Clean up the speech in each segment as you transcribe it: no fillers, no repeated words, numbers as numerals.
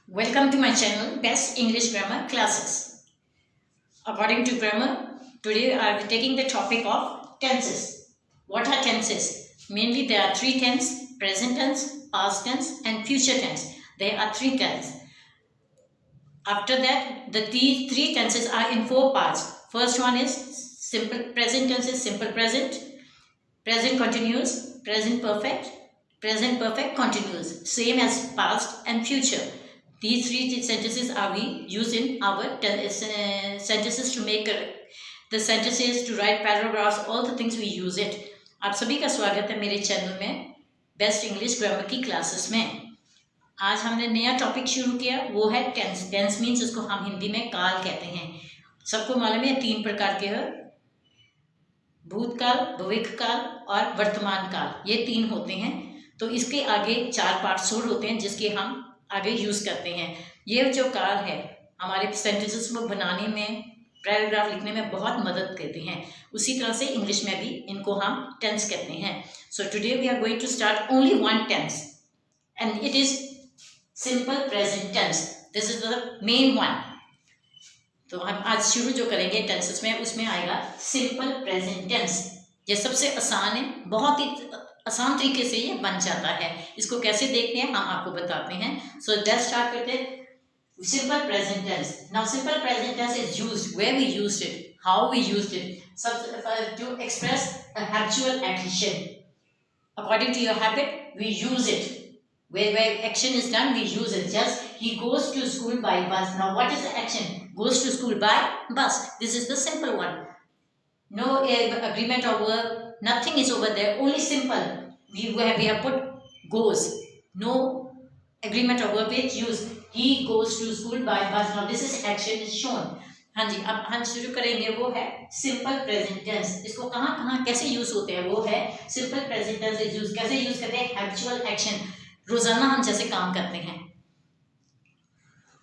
Welcome to my channel Best English Grammar Classes. According to grammar, today I will be taking the topic of tenses. What are tenses? Mainly there are three tenses: present tense, past tense and future tense. There are three tenses. After that, these three tenses are in four parts. First one is simple present tense is simple present, present continuous, present perfect continuous, same as past and future. These three sentences are we use in our sentences to make the sentences, to write paragraphs, all the things we use it. आप सभी का स्वागत है मेरे channel में best English grammar की classes में। आज हमने नया टॉपिक शुरू किया, वो है टेंस। टेंस मीन्स उसको हम हिंदी में काल कहते हैं। सबको मालूम है तीन प्रकार के हैं, भूतकाल, भविष्य काल और वर्तमान काल, ये तीन होते हैं। तो इसके आगे चार पार्ट्स और होते हैं जिसके हम आगे यूज़ करते हैं। ये जो काल है हमारे सेंटेंसेस को बनाने में, पैराग्राफ लिखने में बहुत मदद करते हैं। उसी तरह से इंग्लिश में भी इनको हम टेंस कहते हैं। So today we are going to start only one tense and it is simple present tense. This is the main one. तो हम आज शुरू जो करेंगे टेंसेस में, उसमें आएगा सिंपल प्रेजेंट टेंस। ये सबसे आसान है, बहुत ही आसान तरीके से ये बन जाता है। इसको कैसे देखते हैं हम आपको बताते हैं। सो लेट्स स्टार्ट करते हैं simple present tense. Now simple present tense is used, where we used it, how we used it, to express a habitual action. According to your habit, we use it. Where action is done, we use it. Just he goes to school by bus. Now what is the action? Goes to school by bus. This is the simple one. No agreement or verb, nothing is over there, only simple. We have put goes. No agreement or verb is used. He goes to school by bus. Now this is action is shown. हाँ जी, अब हम शुरू करेंगे, वो है simple present tense. इसको कहाँ कहाँ कैसे यूज होते हैं, वो है simple present tense is use कैसे यूज करते हैं, हैबिचुअल एक्शन, रोजाना हम जैसे काम करते हैं।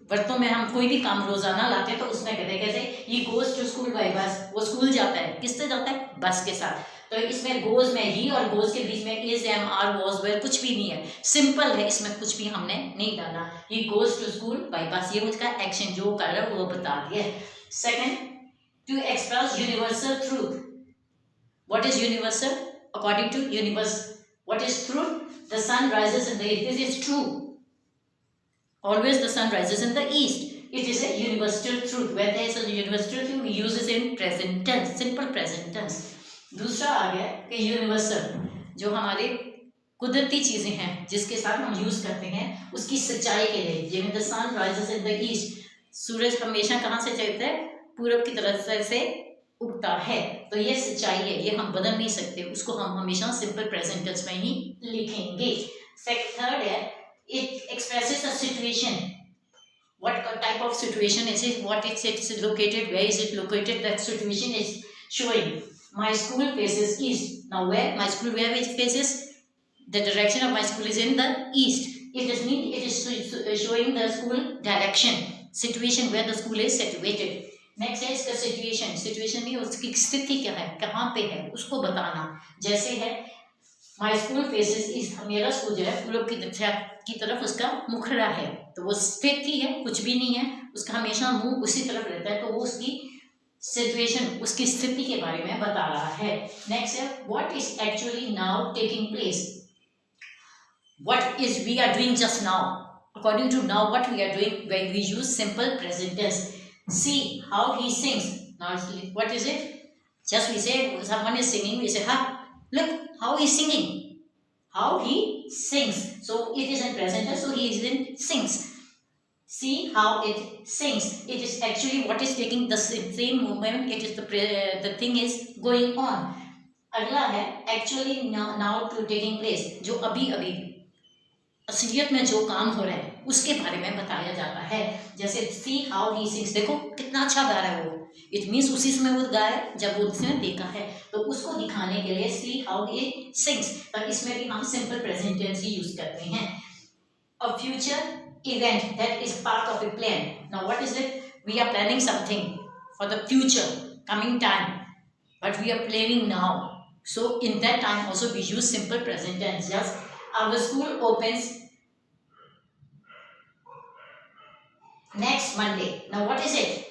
वर्तों में हम कोई भी काम रोजाना लाते हैं तो उसमें कहते हैं कैसे, he goes to school by bus, वो स्कूल जाता है, किससे जाता है, बस के साथ। तो इसमें गोज में ही और गोज के बीच में is, am, are, was, were कुछ भी नहीं है, सिंपल है, इसमें कुछ भी हमने नहीं डाला। He goes to school by bus, ये उसका एक्शन जो कर रहा है वो बता दिया है। Second, to express universal truth. What is universal? According to universe, what is truth? The sun rises in the east, this is true. Always the sun rises in the east. It is a universal truth. Where there is a universal truth, we use it in present tense, simple present tense. दूसरा आ गया कि universal, जो हमारे कुदरती चीजें हैं जिसके साथ हम यूज करते हैं उसकी सच्चाई के लिए। जिन्हें the sun rises in the east, सूरज हमेशा कहाँ से चलता है, पूरब की तरफ से उगता है। तो ये सच्चाई है, ये हम बदल नहीं सकते, उसको हम हमेशा सिंपल प्रेजेंट टेंस में ही लिखेंगे। थर्ड है, it expresses a situation. What type of situation is it? What is it located? Where is it located? That situation is showing. My school faces east. Now where my school, where it faces? The direction of my school is in the east. It is showing the school direction. Situation where the school is situated. Next है इसका situation. Situation में उसकी स्थिति क्या है, कहाँ पे है, उसको बताना। जैसे है माई स्कूल फेसेस ईस्ट, मेरा स्कूल जो है पूरब की तरफ उसका मुखड़ा है, तो वो स्थित ही है, कुछ भी नहीं है, उसका हमेशा मुंह उसी तरफ रहता है, तो वो उसकी सिचुएशन, उसकी स्थिति के बारे में बता रहा है। नेक्स्ट है, what is actually now taking place. What is we are doing just now. According to now what we are doing, when we use simple present tense. See how he sings. Now what is it? Just we say someone is singing, we say हा, look how he is singing, how he sings. So it is in present tense, so he is in sings. See how it sings. It is actually what is taking the same moment, it is the thing is going on. अगला है actually now to taking place, जो अभी अभी असलियत में जो काम हो रहा है उसके बारे में बताया जाता है। जैसे सी हाउ ही सिंग्स, देखो कितना अच्छा गा रहा है वो, इट मीन्स उसी समय वो गा है जब वो उसने देखा है, तो उसको दिखाने के लिए सी हाउ ही सिंग्स। पर इसमें भी हम सिंपल प्रेजेंट टेंस ही यूज करते हैं। A future event that is part of a plan. Now what is it? We are planning something for the future coming time, but we are planning now, so in that time also we use simple present tense. Just our school opens next Monday. Now what is it?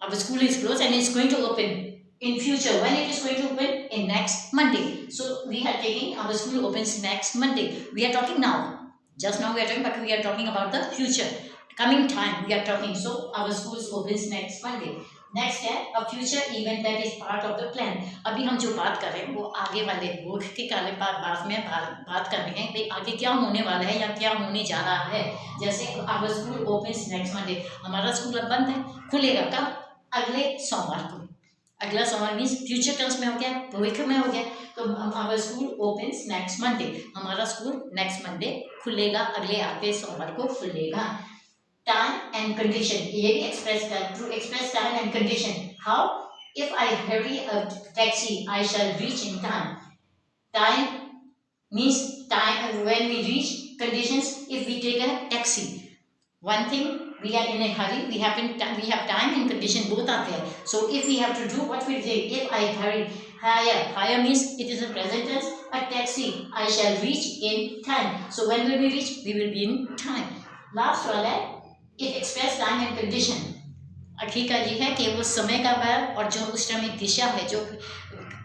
Our school is closed and it's going to open in future. When it is going to open? In next Monday. So we are taking our school opens next Monday. We are talking now. Just now we are talking, but we are talking about the future. Coming time we are talking. So our school opens next Monday. Next है a future event that is part of the plan. अभी हम जो बात कर रहे हैं वो आगे वाले भविष्य के काले बाद में बात कर रहे हैं कि आगे क्या होने वाला है या क्या होने जा रहा है. जैसे our school opens next Monday. हमारा स्कूल अब बंद है, खुलेगा कब? अगले सोमवार को. अगला सोमवार मीन्स फ्यूचर टेंस में हो गया, भविष्य में हो गया. तो our school opens next Monday. हमारा स्कूल नेक्स्ट मंडे खुलेगा, अगले आते सोमवार को खुलेगा. Time and condition. ये भी express कर, to express time and condition. How? If I hurry a taxi, I shall reach in time. Time means time when we reach. Conditions, if we take a taxi. One thing, we are in a hurry. We have time and condition both are there. So if we have to do what we say, if I hurry, hire means it is a present tense. A taxi, I shall reach in time. So when will we reach? We will be in time. Last one है It express time and condition. हकीकत ये है कि वो समय का बार और जो उस टाइम दिशा है, जो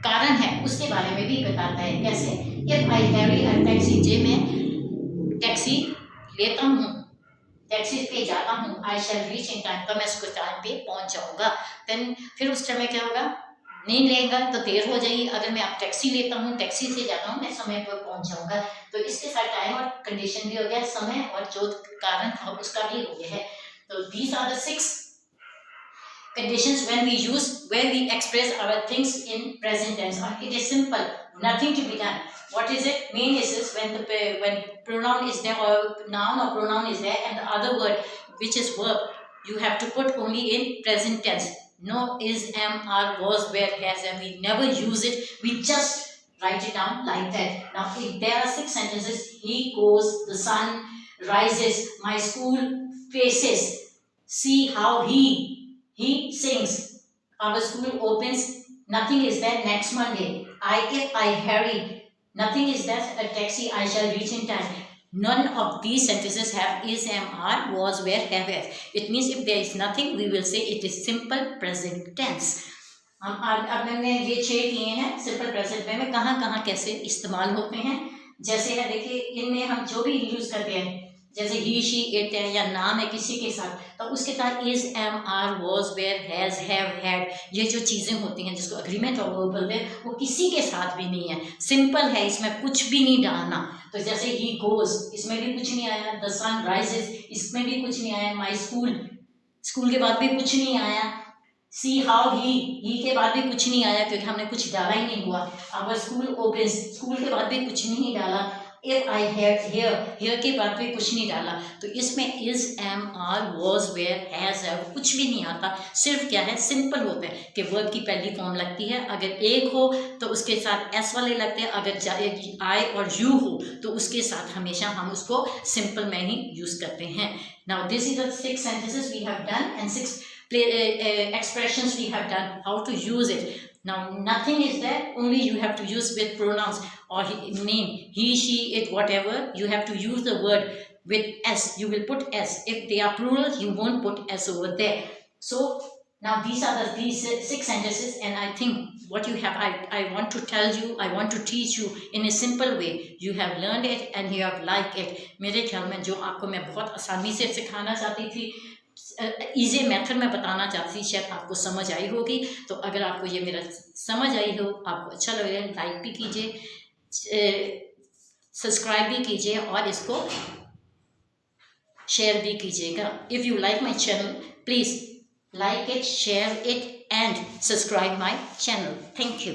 कारण है, उसके बारे में भी बताता है. कैसे? If I hurry a taxi, जे मैं टैक्सी लेता हूँ, टैक्सी पे जाता हूँ, I shall reach in time, तो मैं उसको टाइम पे पहुँच जाऊँगा. देन फिर उस टाइम में क्या होगा? नहीं लेगा तो देर हो जाएगी. अगर मैं आप टैक्सी लेता हूँ, टैक्सी से जाता हूँ, मैं समय पर पहुंच जाऊंगा. तो इसके साथ टाइम और कंडीशन भी हो गया, समय और जो कारण था उसका भी हो गया है. तो these are the 6 conditions when we use, where we express our things in present tense. Or it is simple, nothing to be done. What is it? Main is this, when pronoun is there or noun or pronoun is there and the other word which is verb, you have to put only in present tense. No is, am, are, was, were, has, and we never use it. We just write it down like that. Now, if there are 6 sentences, he goes, the sun rises, my school faces, see how he sings, our school opens, nothing is there next Monday. If I hurry, nothing is there, a taxi, I shall reach in time. None of these sentences have is, am, are, was, were, have, has. It means if there is nothing, we will say it is simple present tense. अब मैंने ये 6 किए हैं simple present में कहाँ कैसे इस्तेमाल होते हैं. जैसे है देखिए, इनमें हम जो भी यूज करते हैं, जैसे ही, शी, इट है या नाम है किसी के साथ, तो उसके साथ is, am, are, was, were, has, have, had, ये जो चीज़ें होती हैं जिसको अग्रीमेंट और वर्ब बोलते हैं, वो किसी के साथ भी नहीं है. सिंपल है, इसमें कुछ भी नहीं डालना. तो जैसे ही गोज, इसमें भी कुछ नहीं आया. द सन राइजेस, इसमें भी कुछ नहीं आया. माई स्कूल के बाद भी कुछ नहीं आया. सी हाउ ही के बाद भी कुछ नहीं आया क्योंकि हमने कुछ डाला ही नहीं हुआ. अवर स्कूल ओपन्स, स्कूल के बाद भी कुछ नहीं डाला. If I have here के बाद भी कुछ नहीं डाला. तो इसमें is, am, are, was, were, has, have कुछ भी नहीं आता. सिर्फ क्या है, सिंपल होता है कि वर्ब की पहली फॉर्म लगती है. अगर एक हो तो उसके साथ s वाले लगते हैं. अगर I और you हो तो उसके साथ हमेशा हम उसको सिंपल में ही यूज करते हैं. Now this is the 6 sentences we have done and 6 expressions we have done. How to use it. Now nothing is there, only you have to use with pronouns or name, he, she, it, whatever. You have to use the word with s. You will put s. If they are plural, you won't put s over there. So now these are these 6 sentences, and I think what you have, I want to tell you, I want to teach you in a simple way. You have learned it and you have liked it. मेरे ख्याल में जो आपको मैं बहुत आसानी से सिखाना चाहती थी, ईजी मेथड में बताना चाहती, शायद आपको समझ आई होगी. तो अगर आपको ये मेरा समझ आई हो, आपको अच्छा लगे, लाइक भी कीजिए, सब्सक्राइब भी कीजिए और इसको शेयर भी कीजिएगा. If you like my channel, please like it, share it and subscribe my channel. Thank you.